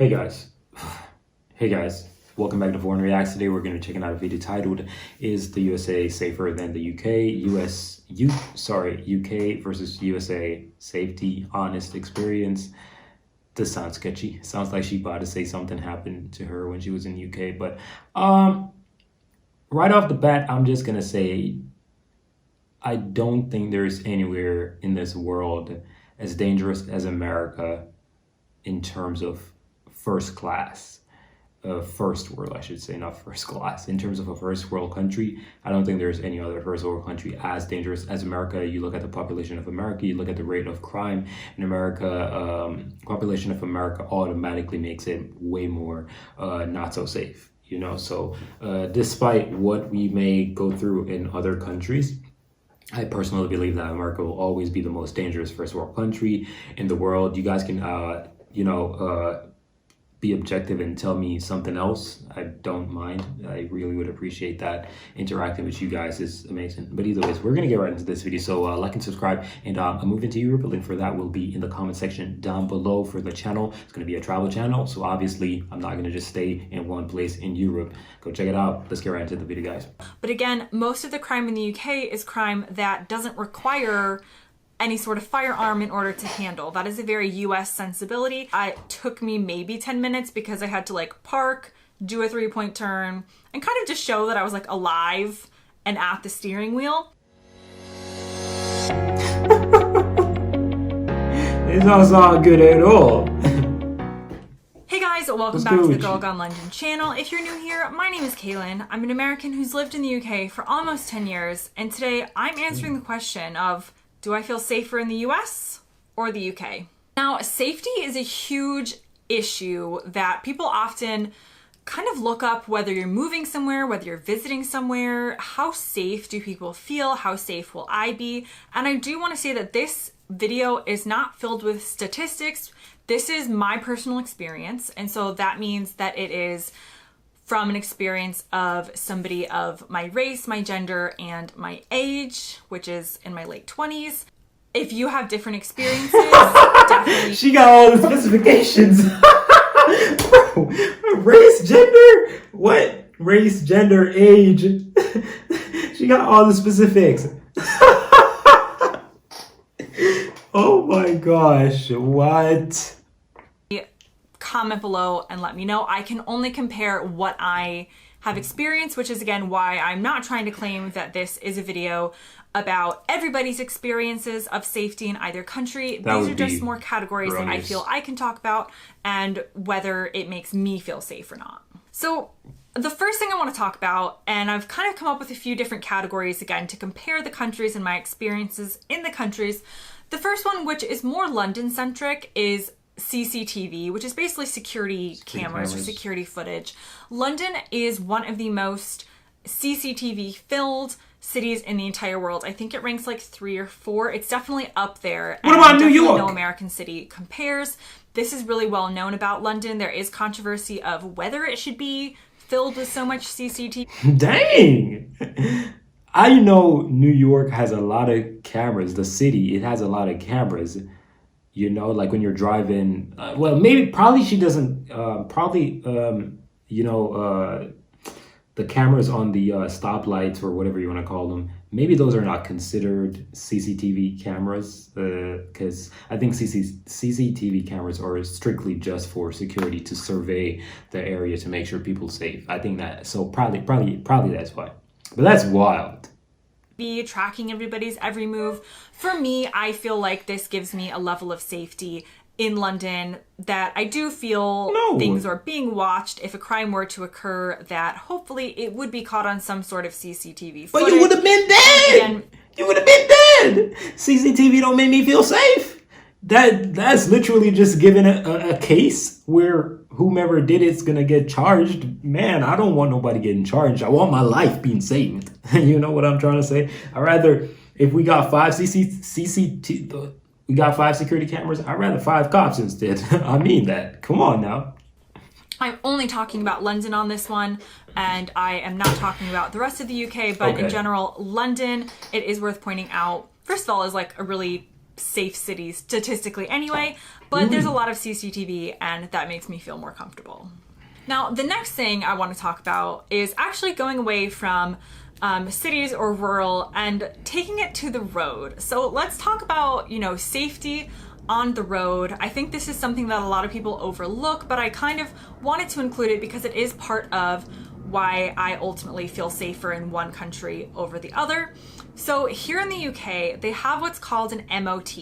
Hey guys, hey guys, welcome back to Foreign Reacts. Today we're going to be checking out a video titled, Is the USA Safer Than the UK? UK versus USA Safety Honest Experience. This sounds sketchy. It sounds like she about to say something happened to her when she was in UK, but right off the bat, I'm just going to say I don't think there's anywhere in this world as dangerous as America in terms of first world, I should say, not first class. In terms of a first world country, I don't think there's any other first world country as dangerous as America. You look at the population of America, you look at the rate of crime in America, population of America automatically makes it way more not so safe, you know? So despite what we may go through in other countries, I personally believe that America will always be the most dangerous first world country in the world. You guys can, be objective and tell me something else. I don't mind. I really would appreciate that. Interacting with you guys is amazing. But either ways, we're going to get right into this video. So like and subscribe, and a move into Europe. A link for that will be in the comment section down below for the channel. It's going to be a travel channel. So obviously, I'm not going to just stay in one place in Europe. Go check it out. Let's get right into the video, guys. But again, most of the crime in the UK is crime that doesn't require any sort of firearm in order to handle. That is a very US sensibility. It took me maybe 10 minutes because I had to like park, do a 3-point turn, and kind of just show that I was like alive and at the steering wheel. It's not sound good at all. Hey guys, welcome back to the Girl Gone London channel. If you're new here, my name is Kaylin. I'm an American who's lived in the UK for almost 10 years, and today I'm answering the question of, do I feel safer in the US or the UK? Now, safety is a huge issue that people often kind of look up, whether you're moving somewhere, whether you're visiting somewhere. How safe do people feel? How safe will I be? And I do want to say that this video is not filled with statistics. This is my personal experience. And so that means that it is from an experience of somebody of my race, my gender, and my age, which is in my late 20s. If you have different experiences, definitely. She got all the specifications. Bro, race, gender? What? Race, gender, age. She got all the specifics. Oh my gosh, what? Comment below and let me know. I can only compare what I have experienced, which is again why I'm not trying to claim that this is a video about everybody's experiences of safety in either country. These are just more categories that I feel I can talk about and whether it makes me feel safe or not. So the first thing I want to talk about, and I've kind of come up with a few different categories again to compare the countries and my experiences in the countries. The first one, which is more London centric, is CCTV, which is basically security cameras or security footage. London is one of the most CCTV filled cities in the entire world. I think it ranks like 3 or 4. It's definitely up there. What about New York? No American city compares. This is really well known about London. There is controversy of whether it should be filled with so much CCTV. Dang! I know New York has a lot of cameras. The city, it has a lot of cameras. You know, like when you're driving, well, probably she doesn't, the cameras on the stoplights or whatever you want to call them, maybe those are not considered CCTV cameras, because I think CCTV cameras are strictly just for security to survey the area to make sure people are safe. I think that, so probably that's why. But that's wild. Be tracking everybody's every move. For me, I feel like this gives me a level of safety in London that I do feel things are being watched. If a crime were to occur, that hopefully it would be caught on some sort of CCTV footage. But you would have been dead! You would have been dead! CCTV don't make me feel safe. That's literally just giving a case where whomever did it's gonna get charged. Man, I don't want nobody getting charged. I want my life being saved. You know what I'm trying to say? I'd rather, if we got 5 security cameras, I'd rather 5 cops instead. I mean that. Come on now. I'm only talking about London on this one, and I am not talking about the rest of the UK, but in general, London, it is worth pointing out, first of all, is like a really safe city statistically anyway, but there's a lot of CCTV and that makes me feel more comfortable. Now, the next thing I want to talk about is actually going away from cities or rural and taking it to the road. So let's talk about, safety on the road. I think this is something that a lot of people overlook, but I kind of wanted to include it because it is part of why I ultimately feel safer in one country over the other. So here in the UK, they have what's called an MOT.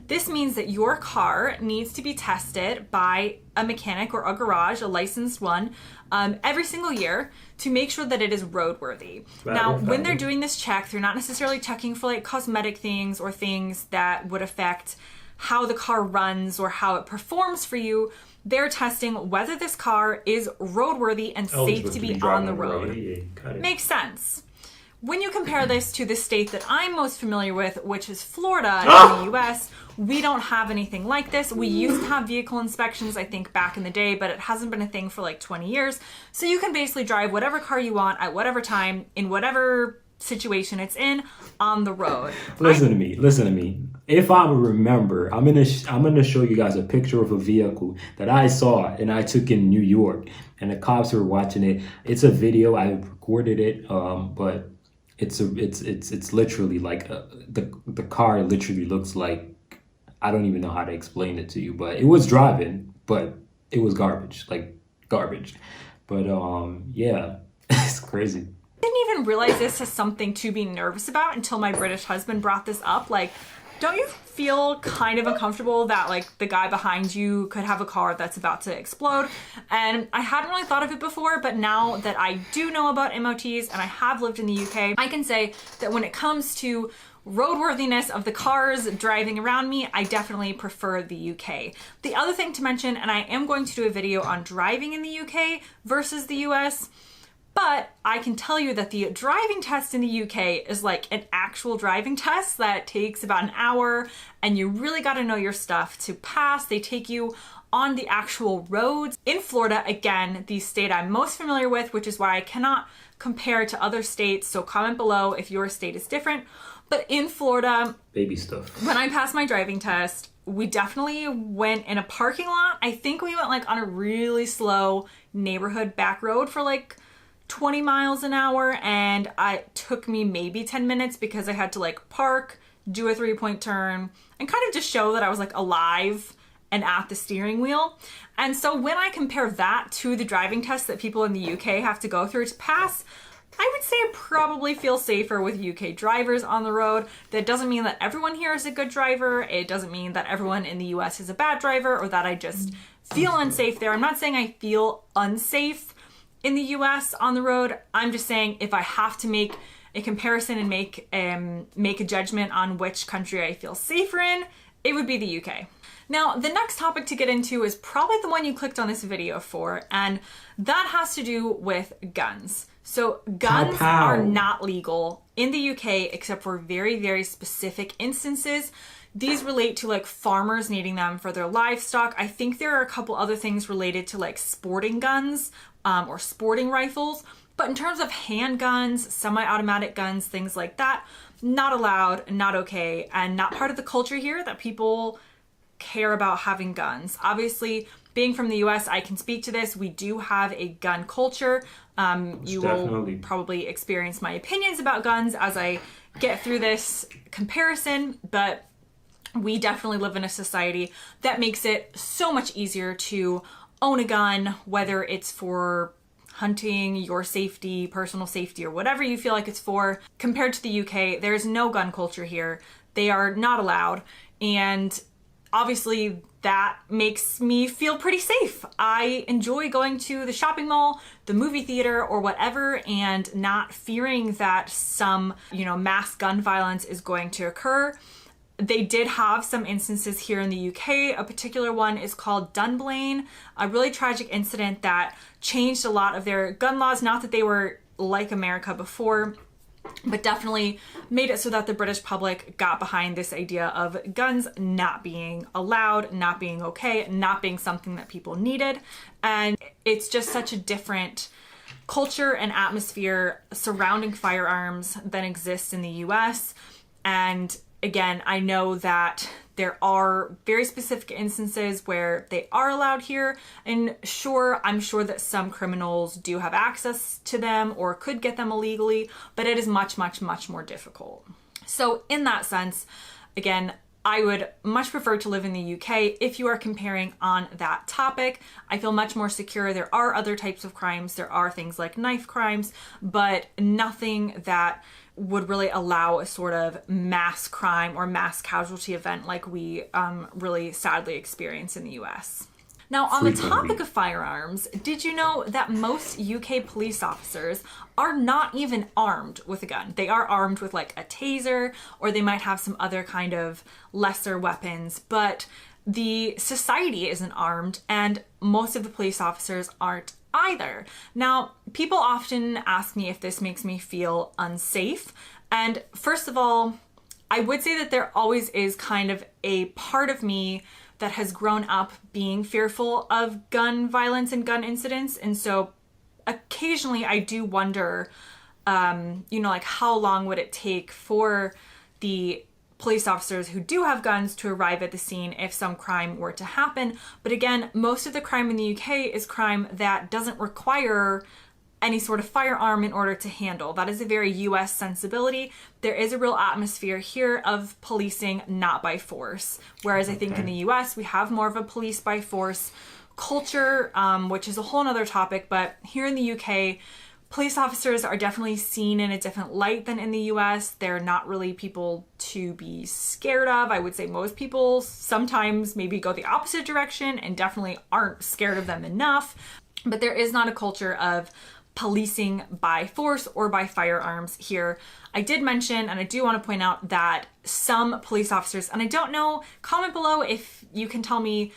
This means that your car needs to be tested by a mechanic or a garage, a licensed one, every single year to make sure that it is roadworthy. Now, when they're doing this check, they're not necessarily checking for like cosmetic things or things that would affect how the car runs or how it performs for you. They're testing whether this car is roadworthy and safe to be on the road. Makes sense. When you compare this to the state that I'm most familiar with, which is Florida in the US, we don't have anything like this. We used to have vehicle inspections, I think, back in the day, but it hasn't been a thing for like 20 years. So you can basically drive whatever car you want at whatever time, in whatever situation it's in, on the road. Listen to me. If I remember, I'm gonna show you guys a picture of a vehicle that I saw and I took in New York, and the cops were watching it. It's a video. I recorded it, but it's literally like the car literally looks like, I don't even know how to explain it to you, but it was driving, but it was garbage. But yeah, it's crazy. I didn't even realize this is something to be nervous about until my British husband brought this up. Like, don't you feel kind of uncomfortable that like the guy behind you could have a car that's about to explode? And I hadn't really thought of it before, but now that I do know about MOTs and I have lived in the UK, I can say that when it comes to roadworthiness of the cars driving around me, I definitely prefer the UK. The other thing to mention, and I am going to do a video on driving in the UK versus the US, but I can tell you that the driving test in the UK is like an actual driving test that takes about an hour, and you really got to know your stuff to pass. They take you on the actual roads. In Florida, again, the state I'm most familiar with, which is why I cannot compare to other states, so comment below if your state is different. But in Florida, baby stuff. When I passed my driving test, we definitely went in a parking lot. I think we went like on a really slow neighborhood back road for like 20 miles an hour, and it took me maybe 10 minutes because I had to like park, do a 3-point turn, and kind of just show that I was like alive and at the steering wheel. And so when I compare that to the driving test that people in the UK have to go through to pass, I would say I probably feel safer with UK drivers on the road. That doesn't mean that everyone here is a good driver. It doesn't mean that everyone in the US is a bad driver or that I just feel unsafe there. I'm not saying I feel unsafe in the US on the road. I'm just saying if I have to make a comparison and make a judgment on which country I feel safer in, it would be the UK. Now, the next topic to get into is probably the one you clicked on this video for, and that has to do with guns. So guns are not legal in the UK except for very, very specific instances. These relate to like farmers needing them for their livestock. I think there are a couple other things related to like sporting guns or sporting rifles. But in terms of handguns, semi-automatic guns, things like that, not allowed, not okay, and not part of the culture here that people care about having guns. Obviously, being from the US, I can speak to this. We do have a gun culture. You will probably experience my opinions about guns as I get through this comparison, but we definitely live in a society that makes it so much easier to own a gun, whether it's for hunting, your safety, personal safety, or whatever you feel like it's for. Compared to the UK, there's no gun culture here. They are not allowed. And obviously that makes me feel pretty safe. I enjoy going to the shopping mall, the movie theater, or whatever, and not fearing that some, mass gun violence is going to occur. They did have some instances here in the UK. A particular one is called Dunblane, a really tragic incident that changed a lot of their gun laws. Not that they were like America before, but definitely made it so that the British public got behind this idea of guns not being allowed, not being okay, not being something that people needed. And it's just such a different culture and atmosphere surrounding firearms than exists in the US. And again, I know that there are very specific instances where they are allowed here. And sure, I'm sure that some criminals do have access to them or could get them illegally, but it is much, much, much more difficult. So in that sense, again, I would much prefer to live in the UK if you are comparing on that topic. I feel much more secure. There are other types of crimes. There are things like knife crimes, but nothing that would really allow a sort of mass crime or mass casualty event like we really sadly experience in the US. Now, on the topic of firearms, did you know that most UK police officers are not even armed with a gun? They are armed with like a taser, or they might have some other kind of lesser weapons, but the society isn't armed, and most of the police officers aren't either. Now, people often ask me if this makes me feel unsafe. And first of all, I would say that there always is kind of a part of me that has grown up being fearful of gun violence and gun incidents. And so occasionally I do wonder, like how long would it take for the police officers who do have guns to arrive at the scene if some crime were to happen. But again, most of the crime in the UK is crime that doesn't require any sort of firearm in order to handle. That is a very US sensibility. There is a real atmosphere here of policing not by force. Whereas I think in the US, we have more of a police by force culture, which is a whole nother topic. But here in the UK, police officers are definitely seen in a different light than in the US. They're not really people to be scared of. I would say most people sometimes maybe go the opposite direction and definitely aren't scared of them enough. But there is not a culture of policing by force or by firearms here. I did mention, and I do want to point out, that some police officers, and I don't know, comment below if you can tell me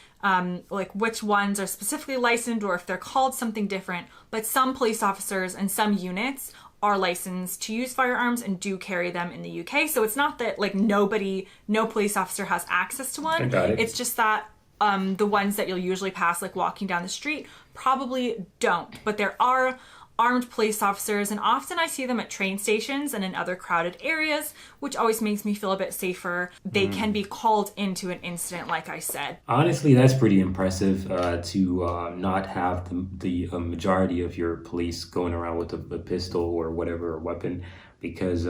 like which ones are specifically licensed or if they're called something different, but some police officers and some units are licensed to use firearms and do carry them in the UK. So it's not that like no police officer has access to one. It's just that the ones that you'll usually pass like walking down the street probably don't. But there are armed police officers, and often I see them at train stations and in other crowded areas, which always makes me feel a bit safer. They can be called into an incident, like I said. Honestly, that's pretty impressive to not have the majority of your police going around with a pistol or whatever weapon, because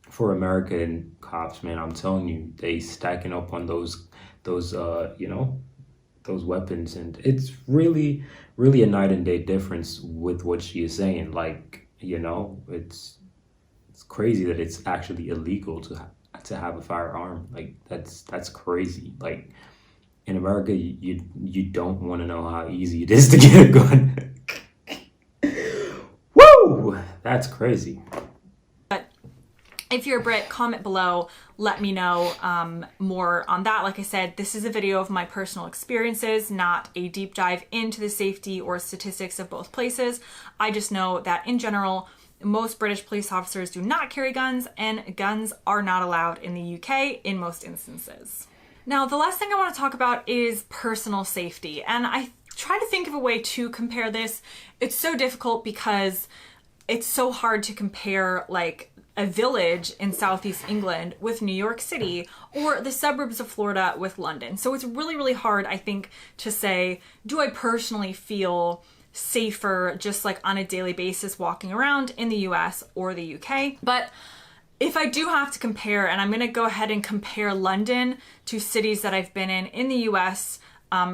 for American cops, man, I'm telling you, they stacking up on those weapons, and it's really a night and day difference with what she is saying. Like, it's crazy that it's actually illegal to have a firearm. Like that's crazy. Like in America, you don't want to know how easy it is to get a gun. Woo! That's crazy. If you're a Brit, comment below, let me know more on that. Like I said, this is a video of my personal experiences, not a deep dive into the safety or statistics of both places. I just know that in general, most British police officers do not carry guns, and guns are not allowed in the UK in most instances. Now, the last thing I want to talk about is personal safety. And I try to think of a way to compare this. It's so difficult because it's so hard to compare like a village in Southeast England with New York City, or the suburbs of Florida with London. So it's really, really hard, I think, to say, do I personally feel safer just like on a daily basis walking around in the US or the UK? But if I do have to compare, and I'm gonna go ahead and compare London to cities that I've been in the US,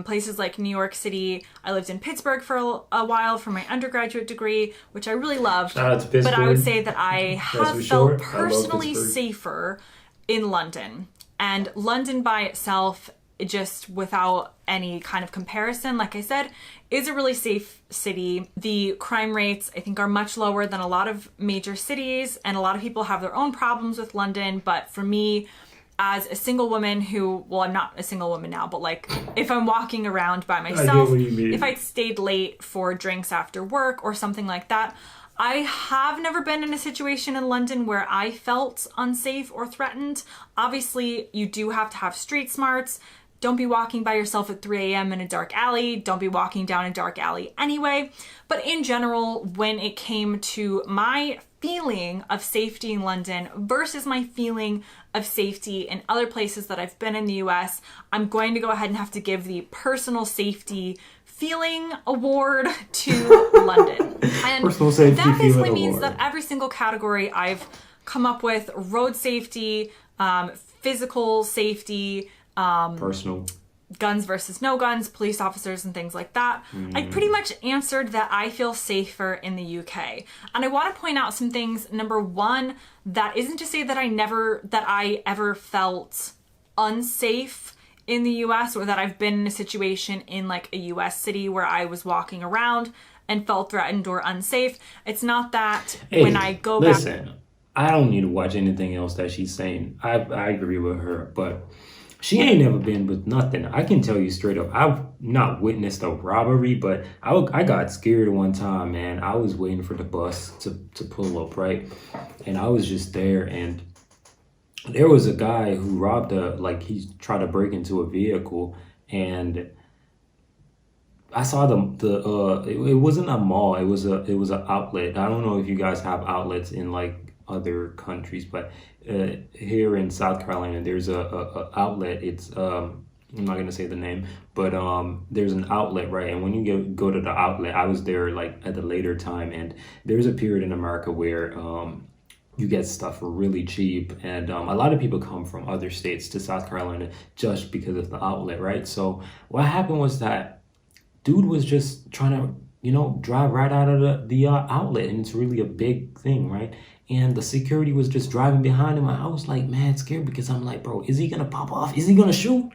places like New York City. I lived in Pittsburgh for a while for my undergraduate degree, which I really loved. But I would say that I have felt personally safer in London. And London by itself, just without any kind of comparison, like I said, is a really safe city. The crime rates, I think, are much lower than a lot of major cities, and a lot of people have their own problems with London. But for me, as a single woman who, well, I'm not a single woman now, but like if I'm walking around by myself, if I stayed late for drinks after work or something like that, I have never been in a situation in London where I felt unsafe or threatened. Obviously, you do have to have street smarts. Don't be walking by yourself at 3 a.m. in a dark alley. Don't be walking down a dark alley anyway. But in general, when it came to my feeling of safety in London versus my feeling of safety in other places that I've been in the US, I'm going to go ahead and have to give the personal safety feeling award to London. And personal safety that basically feeling means award. that every single category I've come up with, road safety, physical safety, personal, guns versus no guns, police officers and things like that. I pretty much answered that I feel safer in the UK. And I want to point out some things. Number one, that isn't to say that I ever felt unsafe in the US, or that I've been in a situation in like a US city where I was walking around and felt threatened or unsafe. It's not that when I go back. Listen, I don't need to watch anything else that she's saying. I agree with her, but she ain't never been with nothing. I can tell you straight up, I've not witnessed a robbery, but I got scared one time, man. I was waiting for the bus to pull up, right? And I was just there, and there was a guy who robbed he tried to break into a vehicle, and I saw it wasn't a mall, it was an outlet. I don't know if you guys have outlets in like other countries, but here in South Carolina there's a outlet. It's I'm not gonna say the name, but there's an outlet, right? And when you go to the outlet, I was there like at the later time, and there's a period in America where you get stuff for really cheap, and a lot of people come from other states to South Carolina just because of the outlet, right? So what happened was that dude was just trying to drive right out of the outlet, and it's really a big thing, right? And the security was just driving behind him. I was like, mad scared, because I'm like, bro, is he gonna pop off? Is he gonna shoot?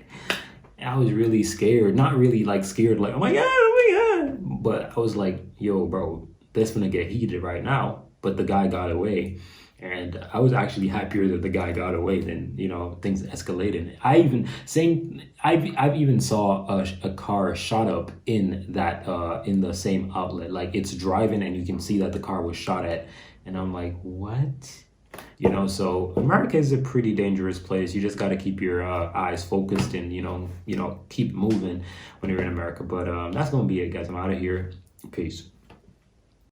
And I was really scared. Not really like scared, like, oh my God. But I was like, yo, bro, that's gonna get heated right now. But the guy got away. And I was actually happier that the guy got away than, things escalated. I've even saw a car shot up in in the same outlet. Like, it's driving and you can see that the car was shot at. And I'm like, what? So America is a pretty dangerous place. You just got to keep your eyes focused and, keep moving when you're in America. But that's going to be it, guys. I'm out of here. Peace.